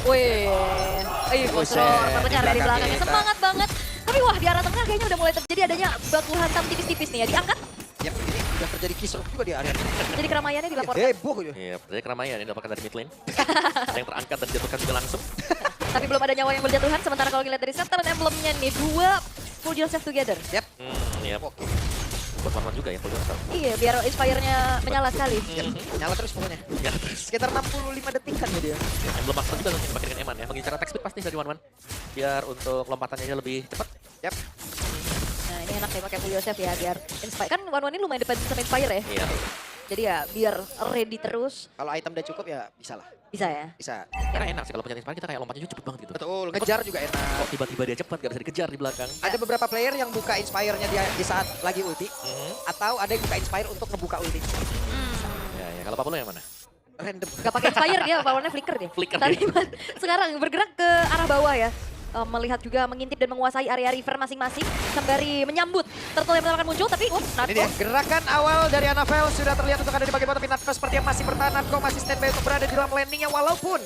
Wih, EVOS sepertinya ada di belakangnya. Semangat banget. Tapi wah, di arah tengah kayaknya udah mulai terjadi adanya baku hantam tipis-tipis nih ya. Diangkat. Yap, ini udah terjadi kisruh juga di area ini. Jadi keramaiannya dilaporkan. Heboh ya. Iya, terjadi keramaian ini dapatkan dari mid lane. Ada yang terangkat dan dijatuhkan juga langsung. Tapi belum ada nyawa yang berjatuhan. Sementara kalau dilihat dari setelan emblemnya nih, 2 full yourself together. Yap. Iya, oke. Buat Marwan juga ya, kalau Iya, biar inspire-nya menyala sekali. Nyala terus pokoknya. ya, terus. Sekitar 65 detikan ya dia. Emblem master juga langsung dipakai dengan Eman ya. Mengincar attack speed pasti dari Wan-Wan. Biar untuk lompatannya lebih cepat. Yap. Nah, ini enak ya pakai full yourself ya, biar inspire. Kan One ini lumayan depan sama inspire ya. Iya. Jadi ya biar ready terus. Kalau item udah cukup ya bisa lah. Bisa ya. Bisa. Karena enak sih kalau punya inspire kita kayak lompatnya cepet banget gitu. Betul, ngejar juga enak. Kok tiba-tiba dia cepat, gak bisa dikejar di belakang. Ada beberapa player yang buka inspire-nya dia di saat lagi ulti. Atau ada yang buka inspire untuk ngebuka ulti. Ya, kalau Papua yang mana? Random. Gak pakai inspire dia, powernya flicker dia. Flicker Tapi dia. sekarang bergerak ke arah bawah ya. Melihat juga mengintip dan menguasai area river masing-masing sembari menyambut turtle yang pertama akan muncul, tapi Ini dia, gerakan awal dari Anavel sudah terlihat untuk ada di bagian bawah, tapi Natko seperti yang masih bertahan. Natko masih standby untuk berada di dalam landingnya walaupun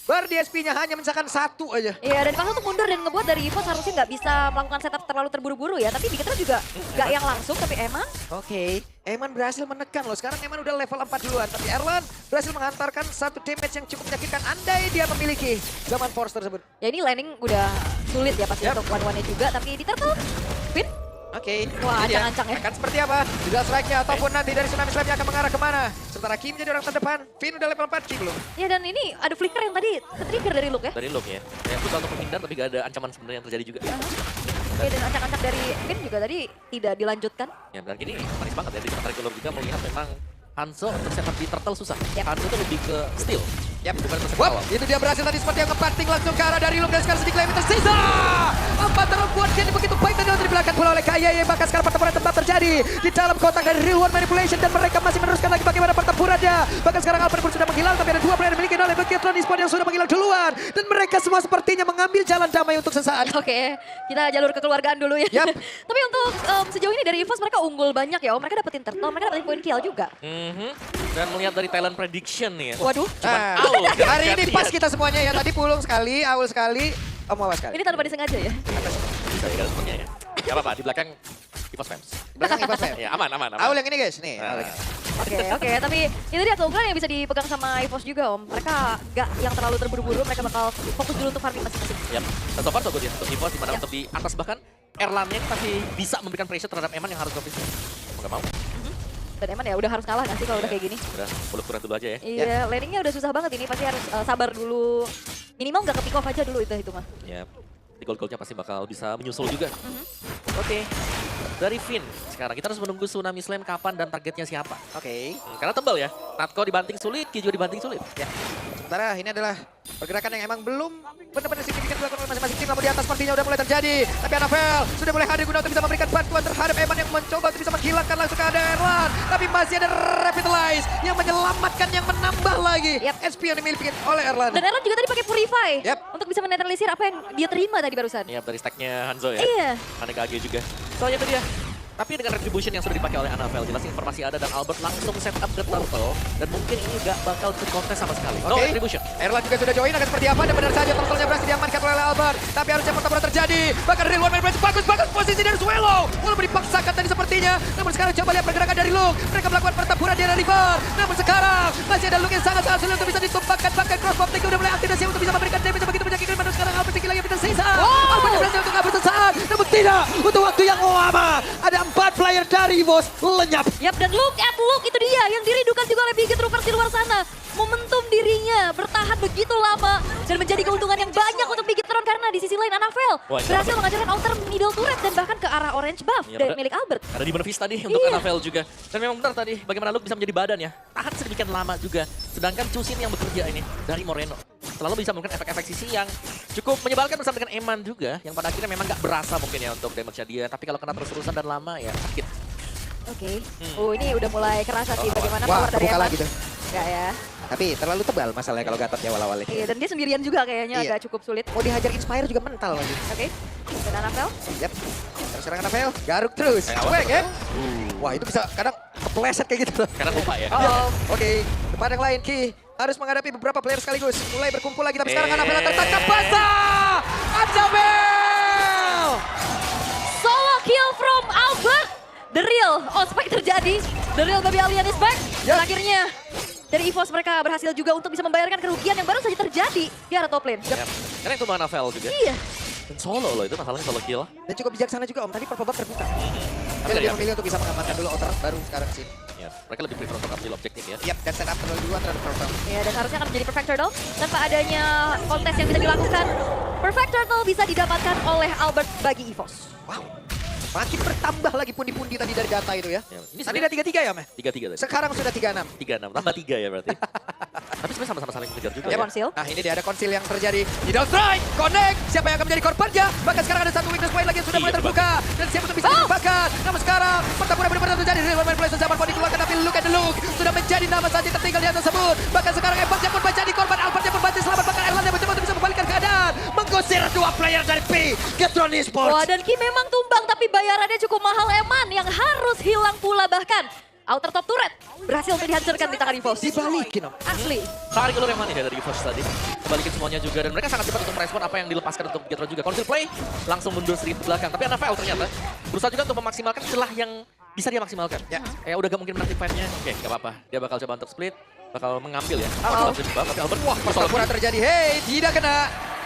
DSP-nya hanya menyisakan 1 aja. iya, dan kalau untuk mundur dan ngebuat dari EVOS harusnya nggak bisa melakukan setup terlalu terburu-buru ya, tapi Bigitra juga nggak yang langsung, tapi Eman Oke, Eman berhasil menekan loh. Sekarang Eman udah level 4 duluan, tapi Erlan berhasil menghantarkan 1 damage yang cukup menyakitkan andai dia memiliki zaman force tersebut. ya ini landing udah sulit ya pasti untuk one-one-nya juga, tapi di turtle Pin. Oke, Wah, ini dia. ancang-ancang ya. Akan seperti apa? Juga strike-nya ataupun nanti dari Tsunami Slam-nya akan mengarah kemana? Sementara Kim jadi orang terdepan, Finn udah level 4, Kim belum. Ya dan ini ada flicker yang tadi ke-trigger dari Luke ya. Dari Luke ya. Ya, berusaha untuk menghindar tapi gak ada ancaman sebenarnya yang terjadi juga. Oke, dan ancak-ancak dari Pin juga tadi tidak dilanjutkan. Ya, dan gini manis banget ya. Dari sementara Luke juga melihat memang Hanzo untuk setup di turtle susah. Yap. Hanzo itu lebih ke steal. Yap, Bukan ke Wap, awal. itu dia berhasil tadi seperti yang ngeparting langsung ke arah dari Luke dan sekarang sedikit lebih tersisa. 4 terbuat dia begitu baik dan di belakang pula oleh KYY, bahkan sekarang pertempuran tempat terjadi di dalam kotak dari Real One Manipulation dan mereka masih meneruskan lagi bagaimana pertempurannya. Bahkan sekarang Alpha pun sudah menghilang, tapi ada 2 player yang dimiliki oleh Beatrice Esports yang sudah menghilang duluan dan mereka semua sepertinya mengambil jalan damai untuk sesaat. Oke, kita jalur kekeluargaan dulu ya. Yap. Tapi untuk sejauh ini dari EVOS mereka unggul banyak ya. Mereka dapetin turtle, mereka dapetin point kill juga. Dan melihat dari talent prediction nih ya. Waduh, Nah, Aul, hari ini gantian. pas kita semuanya ya, tadi pulung sekali, Aul sekali, Om Awas sekali. ini tanpa disengaja ya. Bisa ya semuanya ya. Gak apa-apa, di belakang Evos Fams. Belakang Ivas ya. Ya, aman. Aul yang ini guys, nih. Aul yang ini. Oke, tapi itu dia keunggulan yang bisa dipegang sama EVOS juga Om. Mereka gak yang terlalu terburu-buru, mereka bakal fokus dulu untuk farming masing-masing. Yap. Dan so far so good ya untuk Evos, dimana untuk di atas bahkan Erlannya masih bisa memberikan pressure terhadap Eman yang harus grafis. Mau gak mau. Dan Eman ya udah harus kalah nanti kalau udah kayak gini. Udah, puluk-puluk dulu aja ya. Iya, landingnya udah susah banget ini, pasti harus sabar dulu. Minimal nggak ke pick off aja dulu itu mah. Ya, di gold-goldnya pasti bakal bisa menyusul juga. Oke, dari Finn sekarang kita harus menunggu Tsunami Slam kapan dan targetnya siapa. Oke. Karena tebal ya, Natko dibanting sulit, Ki juga dibanting sulit. Ya. Sementara ini adalah pergerakan yang emang belum benar-benar signifikan dilakukan oleh masing-masing tim, namun di atas sepertinya udah mulai terjadi. Tapi Anavel sudah mulai hadir guna untuk bisa memberikan bantuan terhadap Eman yang mencoba untuk bisa menghilangkan langsung ke Erlan. Tapi masih ada Revitalize yang menyelamatkan, yang menambah lagi Yap. SP yang dimiliki oleh Erlan. Dan Erlan juga tadi pakai Purify Yap. untuk bisa menetralisir apa yang dia terima tadi barusan. Ya, dari stacknya Hanzo ya. Iya. Aneka AG juga. Soalnya itu dia. Tapi dengan retribution yang sudah dipakai oleh Anavel, jelas informasi ada dan Albert langsung set up the turtle. Dan mungkin ini gak bakal ikut kontes sama sekali. No Oke. retribution. Erlan juga sudah join, akan seperti apa? Dan benar saja turtle-nya berhasil diamankan oleh Albert. Tapi harusnya pertempuran terjadi. Bahkan Real One Manipulation bagus posisi dari Swallow. Walaupun dipaksakan tadi sepertinya. Namun sekarang coba lihat pergerakan dari Luke. Mereka melakukan pertempuran di area river. Namun sekarang masih ada Luke yang sangat-sangat sulit untuk bisa ditumpahkan. Bahkan crossbow Tick udah mulai aktif untuk bisa memberikan damage yang begitu menyakitkan. Namun sekarang Albert sedikit lagi yang tersisa. Albert yang berhasil untuk kabur sesaat. Namun tidak untuk waktu yang lama. Ada 4 player dari EVOS lenyap. Yap, dan look at Luke itu dia yang dirindukan juga oleh Big Troopers di luar sana. Momentum dirinya bertahan begitu lama dan menjadi keuntungan yang banyak untuk Big Tron karena di sisi lain Anavel Wah, berhasil mengajarkan outer middle turret dan bahkan ke arah orange buff Iya, dari bener. milik Albert. Ada di Benefice tadi untuk Iya. Anavel juga. Dan memang benar tadi bagaimana Luke bisa menjadi badan ya. Tahan sedemikian lama juga. Sedangkan Chusin yang bekerja ini dari Moreno. Selalu bisa memberikan efek-efek sisi yang cukup menyebalkan bersama dengan Eman juga. Yang pada akhirnya memang nggak berasa mungkin ya untuk damage-nya dia. Tapi kalau kena terus-terusan dan lama ya sakit. Oke. Oh, ini udah mulai kerasa sih bagaimana Wah, power dari kebuka Eman. lagi tuh. Enggak ya. Tapi terlalu tebal masalahnya kalau Gatot di awal-awal ini. Iya, dan dia sendirian juga kayaknya Iya. agak cukup sulit. Mau dihajar Inspire juga mental lagi. Oke. Dan Anavel. Yap. Terus serangan Anavel, garuk terus. Awas, ya. Wah, itu bisa kadang kepleset kayak gitu. Karena lupa ya. Oh, Oke, depan yang lain Ki. harus menghadapi beberapa player sekaligus. Mulai berkumpul lagi, tapi sekarang Annabelle tertangkap basah. Annabelle! Solo kill from Albert. The real ospek terjadi. The real baby alien is back. Dan akhirnya dari EVOS mereka berhasil juga untuk bisa membayarkan kerugian yang baru saja terjadi di arah top lane. Yap. Karena itu mana Vel juga. Iya. Dan solo loh itu masalahnya solo kill. Dan cukup bijaksana juga Om, tadi purple buff terbuka. Dia Iya, lebih iya. memilih untuk bisa mengamankan dulu outer, baru sekarang sini. Ya, mereka lebih prefer untuk ambil objektif ya. Yap, dan setup terlalu duluan terhadap purple. Ya, dan harusnya akan menjadi perfect turtle tanpa adanya kontes yang bisa dilakukan. Perfect turtle bisa didapatkan oleh Albert bagi EVOS. Wow, makin bertambah lagi pundi-pundi tadi dari data itu ya. Ya, ini Tadi udah 3-3 ya, Meh? 3-3 tadi. Sekarang sudah 3-6. 3-6, tambah 3 ya berarti. Tapi sebenarnya sama-sama saling mengejar juga Ya, ya. konsil. Nah, ini dia ada konsil yang terjadi. Di down strike, connect. Siapa yang akan menjadi korbannya? Bahkan sekarang ada satu weakness point lagi yang sudah mulai terbuka. Dan siapa yang bisa dibakar. Namun sekarang, pertempuran benar-benar terjadi. Real One Man Place zaman mau dikeluarkan, tapi look at the look. Sudah menjadi nama saja tertinggal di atas tersebut. Bahkan sekarang Evans yang pun menjadi korban. Albert yang pun mati selamat. Bahkan Erland yang mencoba untuk bisa membalikkan keadaan. Menggusir dua player dari P. Getron Wah, Esports. dan Ki memang tumbang tapi bayarannya cukup mahal Eman yang harus hilang pula bahkan. Outer top turret berhasil untuk dihancurkan di tangan EVOS. Dibalikin, Om. Asli. Tarik ulur yang mana ya dari EVOS tadi. Kebalikin semuanya juga dan mereka sangat cepat untuk merespon apa yang dilepaskan untuk Getron juga. Conceal play langsung mundur sedikit ke belakang. Tapi Annabelle ternyata berusaha juga untuk memaksimalkan celah yang bisa dia maksimalkan. Ya. Udah gak mungkin menanti fight-nya. Oke, gak apa-apa. Dia bakal coba untuk split. Bakal mengambil ya. Oh. Tapi Albert, wah, Pertempuran terjadi. Hey, tidak kena.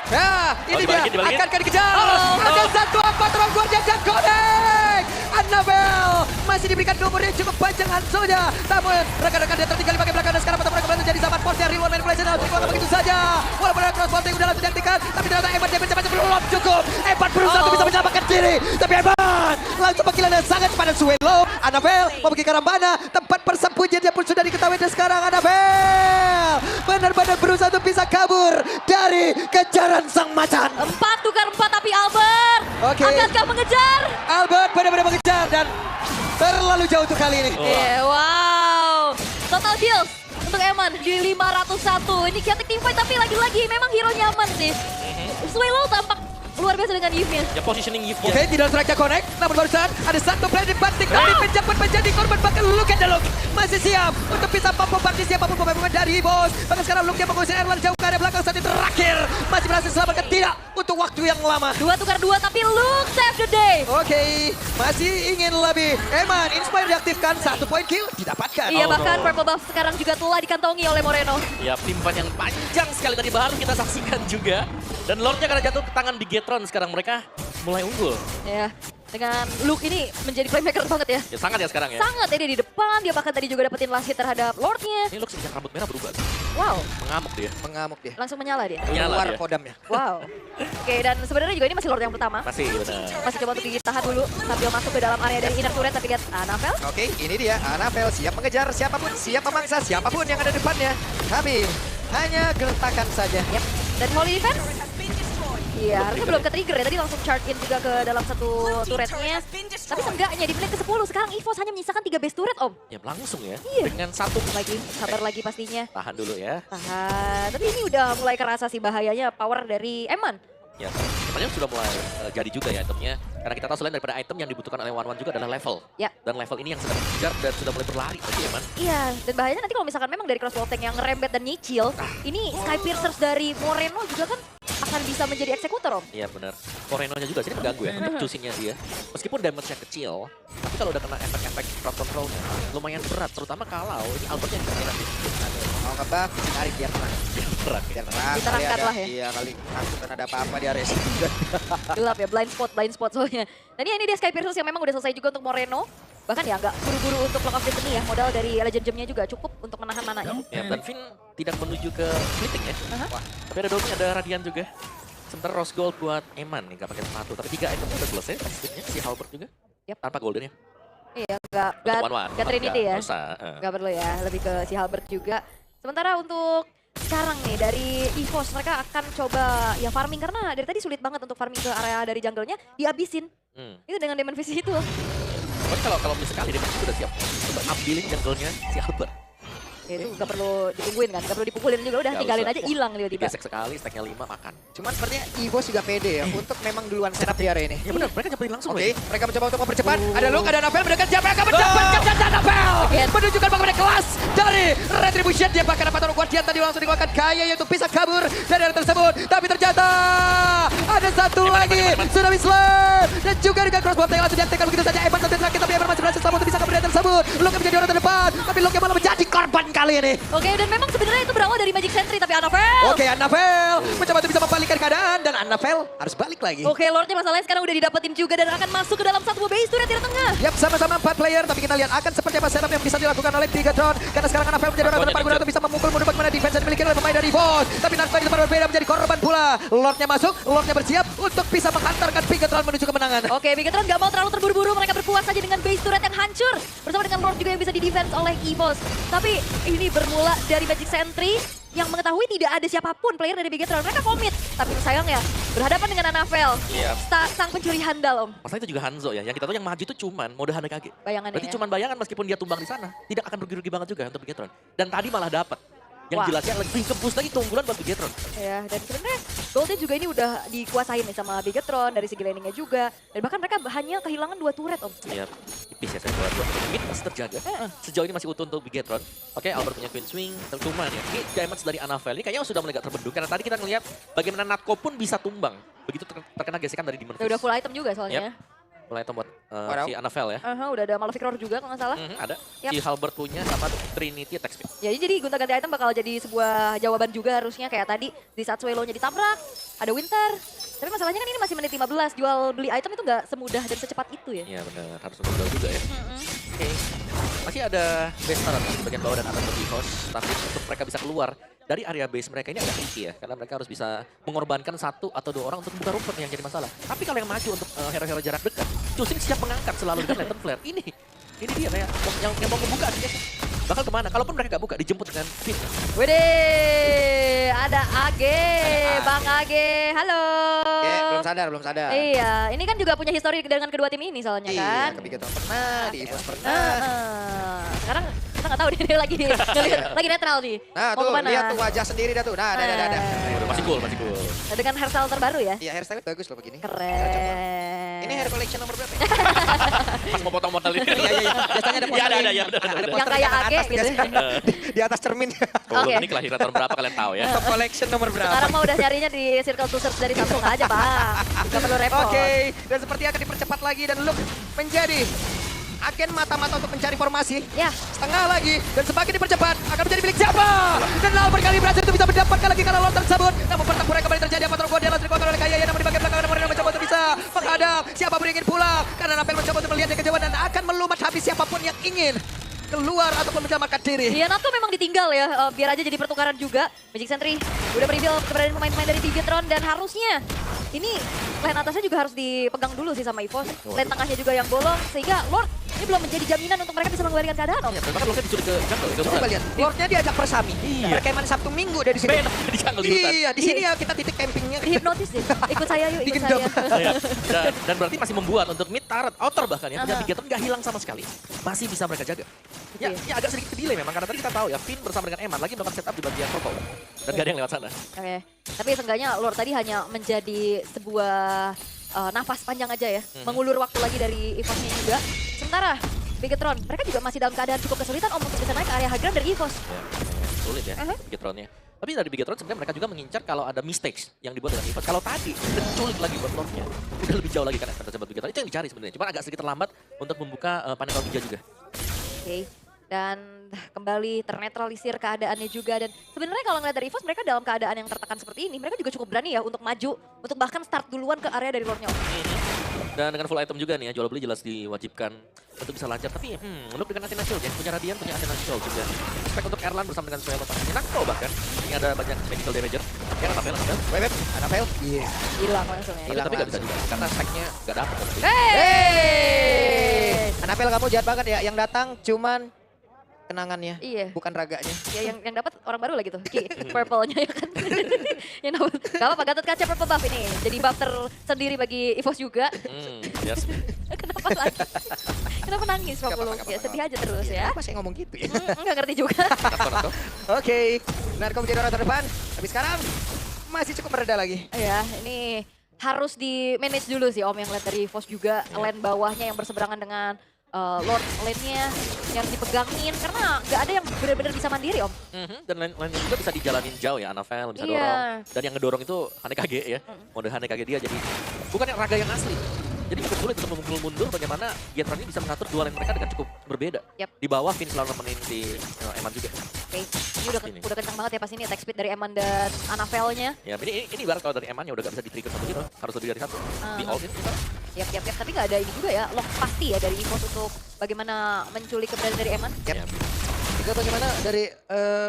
Nah, ini dia. Dibalikin. Akankah dikejar? Oh. Ada 1-4 ruang guardian dan connect. Annabelle masih diberikan nomor yang cukup panjang Hanzonya. Namun rekan-rekan dia tertinggal di bagian belakang dan sekarang pertempuran kembali terjadi zaman force dari Real One Man Place harus dikeluarkan begitu saja. Walaupun ada crossbow yang udah langsung dihentikan, tapi ternyata Evan damage cepat belum cukup. Evan berusaha untuk bisa menyelamatkan diri, tapi Evan langsung panggilan yang sangat pada Suelo. Annabelle memiliki Karambana, tempat persembunyian dia pun sudah diketahui dan sekarang Annabelle benar-benar berusaha untuk bisa kabur dari kejaran sang macan. 4 tukar 4 tapi Albert. Oke. Akankah mengejar? Albert benar-benar mengejar dan terlalu jauh untuk kali ini. Wow. Total kills untuk Eman di 501. Ini chaotic teamfight tapi lagi-lagi memang hero nyaman sih. Suelo tampak luar biasa dengan Yves-nya. ya positioning Yves. Oke, tidak strike connect, namun barusan ada satu play di banting, tapi penjabat menjadi korban, bahkan look at the look. Masih siap untuk bisa mampu party siapapun pemain dari bos. Bahkan sekarang look yang mengusir Erland jauh ke area belakang saat yang terakhir. Masih berhasil selamatkan, tidak untuk waktu yang lama. 2 tukar 2 tapi Luke save the day. Oke, masih ingin lebih. Eman, Inspire diaktifkan, 1 point kill didapatkan. Iya, Oh, bahkan no. purple buff sekarang juga telah dikantongi oleh Moreno. Ya, timpan yang panjang sekali tadi baru kita saksikan juga. Dan Lordnya karena jatuh ke tangan Bigetron sekarang mereka mulai unggul. Ya, dengan Luke ini menjadi playmaker banget ya. Ya sangat ya sekarang ya. Sangat ya, dia di depan, dia bahkan tadi juga dapetin last hit terhadap Lordnya. Ini Lux sejak rambut merah berubah. Wow, Mengamuk dia. Mengamuk dia. langsung menyala dia. Nyala Keluar dia. kodamnya. Wow. Oke, dan sebenarnya juga ini masih Lord yang pertama. Masih benar. Masih coba untuk gigit tahan dulu sambil masuk ke dalam area dari inner turret, tapi lihat Annabelle. Oke, ini dia. Annabelle siap mengejar siapapun, siap memangsa siapapun yang ada depannya. Tapi hanya gertakan saja. Yap. Dan Holy Defense. Iya, harusnya belum ke-trigger ya. Tadi langsung charge in juga ke dalam satu turretnya. Tapi seenggaknya di menit ke-10 sekarang EVOS hanya menyisakan 3 base turret, Om. Ya langsung ya. Iya. Dengan satu Lagi, sabar lagi pastinya. tahan dulu ya. Tahan. Tapi ini udah mulai kerasa sih bahayanya power dari Eman. Ya, sebenarnya sudah mulai jadi juga ya itemnya. Karena kita tahu selain daripada item yang dibutuhkan oleh One juga adalah level. Ya. Dan level ini yang sedang dikejar dan sudah mulai berlari tadi ya, Man. Iya, dan bahayanya nanti kalau misalkan memang dari crossbow tank yang ngerembet dan nyicil, ini Sky Piercers dari Moreno juga kan akan bisa menjadi eksekutor, Om. Iya benar. Moreno-nya juga sini mengganggu ya untuk choosing-nya dia. Meskipun damage-nya kecil, tapi kalau udah kena efek-efek crowd control-nya lumayan berat. Terutama kalau ini Albert yang kena nanti. Mau ngebak, tarik biar tenang. Berat ya. Biar tenang. Diterangkan Kali ada- lah ya. Iya, kali takutkan ada apa-apa di area sini. Gelap ya, blind spot soalnya. Dan ini dia Sky Piercers yang memang udah selesai juga untuk Moreno. Bahkan ya nggak buru-buru untuk Lock of Destiny ya, modal dari Legend Gem-nya juga cukup untuk menahan mananya. Ya, dan Finn tidak menuju ke splitting ya. Wah, tapi ada Domi, ada Radiant juga. Sementara Rose Gold buat Eman nih, nggak pakai sepatu. Tapi 3 item udah selesai, splitnya si Halbert juga. Yap. Tanpa golden ya. Iya, nggak One-one. Trinity ya. Nggak usah. Nggak perlu ya, lebih ke si Halbert juga. Sementara untuk sekarang nih dari EVOS mereka akan coba ya farming karena dari tadi sulit banget untuk farming ke area dari jungle-nya dihabisin. Itu dengan Demon Fist itu. Pokoknya kalau misalkan dia sudah siap untuk ambilin jungle-nya si Albert. Ya, itu nggak perlu ditungguin kan, nggak perlu dipukulin juga, udah Nggak tinggalin usah. aja hilang tiba-tiba. Digesek sekali, stacknya 5, makan. Cuman sepertinya EVOS juga pede ya untuk memang duluan setup di area ini. Ya benar, mereka nyamperin langsung. Oke, mereka mencoba untuk mempercepat. Ada Luke, ada Navel, mendekat siapa yang akan mendapatkan dan Navel menunjukkan bagaimana kelas dari Retribution. Dia bahkan dapat Guardian tadi langsung dikeluarkan Kaya yaitu bisa kabur dari area tersebut. Tapi ternyata ada satu lagi Tsunami Slam dan juga dengan crossbow yang langsung diantekkan begitu saja. Evan satu terakhir tapi Evan masih berhasil selamat untuk bisa kabur dari tersebut. Luke menjadi orang terdepan, tapi Luke yang malah menjadi korban kali ini. Oke, dan memang sebenarnya itu berawal dari Magic Sentry, tapi Annabelle. Oke, Annabelle mencoba untuk bisa membalikkan keadaan dan Annabelle harus balik lagi. Oke, Lordnya masalahnya sekarang udah didapetin juga dan akan masuk ke dalam satu base turret di tengah. Yap, sama-sama 4 player, tapi kita lihat akan seperti apa setup yang bisa dilakukan oleh Bigatron. Karena sekarang Annabelle menjadi orang terdepan untuk bisa memukul mundur bagaimana defense yang dimiliki oleh pemain dari EVOS. Tapi Narva di tempat berbeda menjadi korban pula. Lordnya masuk, Lordnya bersiap untuk bisa menghantarkan Bigatron menuju kemenangan. Oke, Bigatron nggak mau terlalu terburu-buru, mereka berpuas saja dengan base turret yang hancur. Bersama dengan Lord juga yang bisa di-defense oleh EVOS. Tapi ini bermula dari Magic Sentry yang mengetahui tidak ada siapapun player dari Bigatron. Mereka komit, tapi sayangnya berhadapan dengan Annabelle, Iya. sang pencuri handal, Om. Masalah itu juga Hanzo ya, yang kita tahu yang maju itu cuman mode Hanekage. Bayangannya Berarti ya. cuman bayangan meskipun dia tumbang di sana, tidak akan rugi-rugi banget juga untuk Bigatron. Dan tadi malah dapat. Yang Wah. jelasnya lebih kebus lagi keunggulan buat Bigatron. Ya, dan sebenarnya Golden juga ini udah dikuasain nih sama Bigatron dari segi laningnya juga. Dan bahkan mereka hanya kehilangan 2 turret, Om. Iya, tipis ya saya buat mid masih terjaga. Sejauh ini masih utuh untuk Bigatron. Oke, Albert punya Queen Swing, cuman ya, ini damage dari Annabelle ini kayaknya sudah mulai agak terbendung. Karena tadi kita ngelihat bagaimana Natko pun bisa tumbang. Begitu terkena gesekan dari Demon Ya, udah Fist. full item juga soalnya. Mulai item buat Wow. si Annabelle ya. Udah ada Malefic Roar juga kalau nggak salah. Ada. Yap. Si Halbert punya sama Trinity attack speed. Ya, jadi gonta-ganti item bakal jadi sebuah jawaban juga harusnya kayak tadi di saat Swallow-nya ditabrak, ada Winter. Tapi masalahnya kan ini masih menit 15, jual beli item itu nggak semudah dan secepat itu ya. Iya benar, harus menunggu juga ya. Oke. Masih ada base turret di bagian bawah dan atas di host, tapi untuk mereka bisa keluar dari area base mereka ini agak tricky ya, karena mereka harus bisa mengorbankan 1 atau 2 orang untuk membuka rumput yang jadi masalah. Tapi kalau yang maju untuk hero-hero jarak dekat, Chusing siap mengangkat selalu dengan Lantern Flare. Ini dia kayak yang mau membuka dia. Bakal kemana? Kalaupun mereka gak buka, dijemput dengan Fit. Wede, ada Age, Bang Age, halo. Belum sadar. Iya, ini kan juga punya histori dengan kedua tim ini soalnya kan. Iya, ke Bigatron pernah, di EVOS pernah. Sekarang kita nggak tahu dia lagi lagi netral nih. Nah, Mau tuh kemana? lihat tuh wajah sendiri dah tuh. Nah, ada. Masih cool, masih cool. Dengan hairstyle terbaru ya. Iya, hairstyle bagus loh begini. Keren. Ini hair collection nomor berapa ya? Pas mau potong modal ini. Iya. Biasanya ada Iya, poster. ada. Yang poster kayak atas Age gitu. biasanya. Di atas cermin. Oke. Ini kelahiran tahun berapa kalian tahu ya. Top collection nomor berapa? Sekarang mah udah nyarinya di circle to search dari Samsung aja, Pak. Nggak perlu repot. Oke, dan seperti akan dipercepat lagi dan Luke menjadi agen mata-mata untuk mencari formasi. Ya, Setengah lagi dan semakin dipercepat akan menjadi milik siapa? Dan Albert kali berhasil untuk bisa mendapatkan lagi kalau Lord tersebut. Namun pertempuran kembali terjadi apa tergolong dia langsung dikuasai oleh Kaya namun di bagian belakang Moreno mencoba untuk bisa menghadap siapa pun yang ingin pulang karena Napel mencoba untuk melihat yang kejauhan dan akan melumat habis siapapun yang ingin keluar ataupun menyelamatkan diri. iya Natko memang ditinggal ya, biar aja jadi pertukaran juga. Magic Sentry udah mereveal keberadaan pemain-pemain dari Bigatron dan harusnya ini lane atasnya juga harus dipegang dulu sih sama EVOS. Lane tengahnya juga yang bolong sehingga Lord ini belum menjadi jaminan untuk mereka bisa mengembalikan keadaan, Om. Ya, bahkan Lordnya diculik ke jungle. Coba lihat, Lordnya diajak persami. Iya. Perkemahan Sabtu Minggu dari sini. Beda di jungle di hutan. Iya, di sini ya kita titik campingnya. Hipnotis deh. Ikut saya yuk, ikut Digendam. saya. Iya. Dan berarti masih membuat untuk mid turret, outer bahkan ya, punya Bigatron nggak hilang sama sekali. Masih bisa mereka jaga. Ya, Oke. ya agak sedikit delay memang, karena tadi kita tahu ya, Finn bersama dengan Eman lagi melakukan setup di bagian purple. Dan gak ada yang lewat sana. Oke, tapi seenggaknya Lord tadi hanya menjadi sebuah nafas panjang aja ya. Mengulur waktu lagi dari EVOS-nya juga. Sementara Bigatron, mereka juga masih dalam keadaan cukup kesulitan Om untuk bisa naik ke area high ground dari EVOS. Ya, sulit ya, Bigatronnya. Tapi dari Bigatron sebenarnya mereka juga mengincar kalau ada mistakes yang dibuat dengan EVOS. Kalau tadi diculik lagi buat Lordnya, udah lebih jauh lagi kan akan terjebak Bigatron. Itu yang dicari sebenarnya, cuma agak sedikit terlambat untuk membuka panel hijau juga. Oke. Dan kembali ternetralisir keadaannya juga. Dan sebenarnya kalau ngeliat dari EVOS, mereka dalam keadaan yang tertekan seperti ini, mereka juga cukup berani ya untuk maju, untuk bahkan start duluan ke area dari Lordnya. Dan dengan full item juga nih ya, jual beli jelas diwajibkan untuk bisa lancar. Tapi Luke dengan Athena Shield ya, punya Radiant, punya Athena Shield juga. Spek untuk Erlan bersama dengan Swallow, ini Nakto bahkan. Ini ada banyak medical damager. Ya Annabelle, Web, Annabelle. Iya. Hilang langsung ya. Hilang tapi gak bisa langsung. juga, karena speknya gak dapet. Hey! Annabelle kamu jahat banget ya, yang datang cuman kenangannya, Iya. bukan raganya. Ya yang dapat orang baru lagi tuh, Ki. Purple-nya ya kan. Yang dapat. Gak apa-apa, Gatot Kaca purple buff ini. Jadi buff tersendiri bagi EVOS juga. Yes. Kenapa lagi? Kenapa nangis Pak Gak apa-apa, Pulung? gak Ya apa-apa. sedih aja terus ya. Apa saya ngomong gitu ya? Nggak ngerti juga. Nato. Oke, Narko menjadi orang terdepan. Tapi sekarang masih cukup mereda lagi. Ya, ini harus di manage dulu sih Om yang lihat dari EVOS juga. Lane bawahnya yang berseberangan dengan Lord lane-nya yang dipegangin. Karena nggak ada yang benar-benar bisa mandiri Om. Dan lain juga bisa dijalanin jauh ya, Anavel bisa Iya. dorong. Dan yang ngedorong itu Hanekage ya, mode Hanekage dia jadi bukan yang raga yang asli. Jadi cukup sulit untuk memukul mundur bagaimana Getron ini bisa mengatur dua lane mereka dengan cukup berbeda. Yap. Di bawah Finn selalu nemenin si Eman juga. Oke, ini udah kencang banget ya pas ini attack speed dari Eman dan Anavel-nya. Ya, ini ibarat kalau dari Eman ya udah gak bisa di-trigger satu gitu, harus lebih dari satu. Di all in kita. Yap. Tapi nggak ada ini juga ya, lock pasti ya dari EVOS untuk bagaimana menculik keberadaan dari Eman. Yap. Ya. Juga bagaimana dari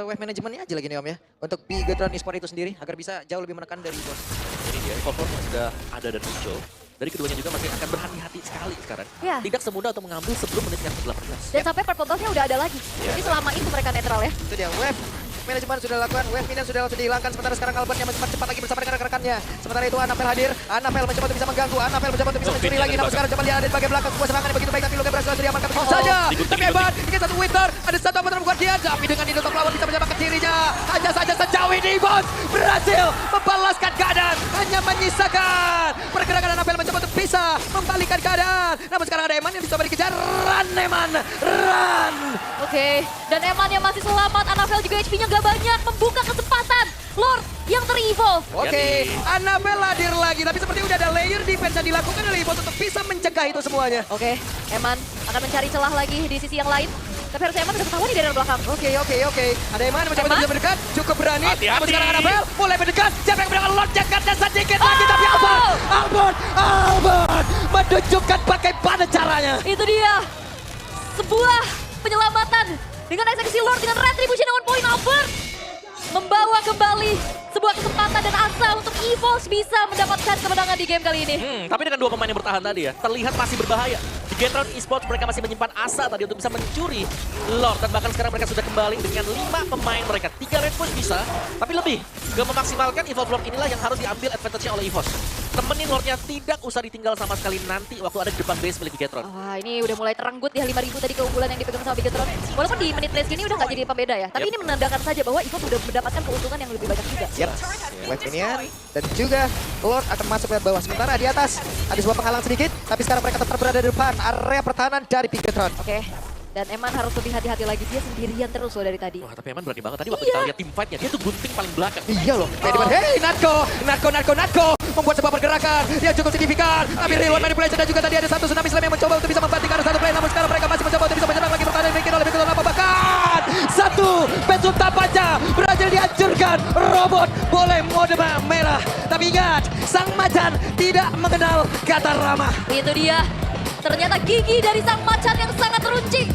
wave manajemennya aja lagi nih Om ya. Untuk Bigetron Esport itu sendiri agar bisa jauh lebih menekan dari bos. Ini dia, Evolve yang sudah ada dan muncul. Dari keduanya juga masih akan berhati-hati sekali sekarang. Ya. Tidak semudah untuk mengambil sebelum menit yang ke-18. Dan sampai purple buff-nya udah ada lagi. Jadi selama itu mereka netral ya. Itu dia wave manajemen sudah dilakukan, wave minion sudah langsung dihilangkan. Sementara sekarang Albert yang cepat lagi bersama dengan rekan-rekannya. Sementara itu Anavel hadir, Anavel mencoba untuk bisa mengganggu, Anavel mencoba untuk bisa mencuri lagi. Namun sekarang coba lihat ada di bagian belakang sebuah serangan yang begitu baik tapi Luka berhasil diamankan begitu saja. Tapi hebat, ini satu Winter, ada satu Apotheosis Guardian. Tapi dengan ini top lawan bisa menyamakan dirinya. Hanya saja sejauh ini bos berhasil membalaskan keadaan, hanya menyisakan pergerakan Anavel mencoba untuk bisa membalikan keadaan. Namun sekarang ada Eman yang bisa dikejar. Run Eman, run! Oke, dan Eman yang masih selamat, Anavel juga HP-nya gak banyak, membuka kesempatan. Lord yang ter-evolve. Oke, Anavel hadir lagi, tapi seperti udah ada layer defense yang dilakukan oleh EVOS untuk bisa mencegah itu semuanya. Oke, Eman akan mencari celah lagi di sisi yang lain. Tapi harusnya Eman udah ketahuan nih dari belakang. Oke. Ada Eman mencoba Eman? untuk bisa mendekat, cukup berani. Hati-hati. Namun sekarang Anavel mulai mendekat. Siapa yang mendekat? Lord jakatnya sedikit lagi, tapi Albert menunjukkan bagaimana caranya. Itu dia, sebuah penyelamatan dengan eksekusi Lord dengan retribution dengan poin Albert. Membawa kembali sebuah kesempatan dan asa untuk EVOS bisa mendapatkan kemenangan di game kali ini. Tapi dengan dua pemain yang bertahan tadi ya, terlihat masih berbahaya. Di Getron Esports mereka masih menyimpan asa tadi untuk bisa mencuri Lord. Dan bahkan sekarang mereka sudah kembali dengan 5 pemain mereka. 3 lane push bisa, tapi lebih. Juga memaksimalkan Evolve Lord inilah yang harus diambil advantage-nya oleh EVOS. Temenin Lordnya tidak usah ditinggal sama sekali nanti waktu ada di depan base milik Getron. Wah, ini udah mulai terenggut ya 5.000 tadi keunggulan yang dipegang sama Bigetron. Walaupun di menit race gini udah nggak jadi pembeda ya. Tapi ini menandakan saja bahwa EVOS sudah mendapatkan keuntungan yang lebih banyak juga. Yap, wave minion dan juga Lord akan masuk ke bawah. Sementara di atas ada sebuah penghalang sedikit, tapi sekarang mereka tetap berada di depan area pertahanan dari Bigetron. Oke. Dan Eman harus lebih hati-hati lagi, dia sendirian terus loh dari tadi. Wah, tapi Eman berani banget. Tadi waktu kita lihat tim fight-nya, dia tuh gunting paling belakang. Iya loh. Hey, Natko membuat sebuah pergerakan yang cukup signifikan. Tapi Real One Manipulation dan juga tadi ada satu Tsunami Slam yang mencoba untuk bisa membanting arah satu play. Namun sekarang mereka masih mencoba untuk bisa menyerang lagi pertahanan yang dimiliki oleh Bigetron. Bahkan satu Pesum Tapanya berhasil dihancurkan. Robot boleh mode merah. Tapi ingat, Sang Macan tidak mengenal kata ramah. Itu dia. Ternyata gigi dari sang macan yang sangat runcing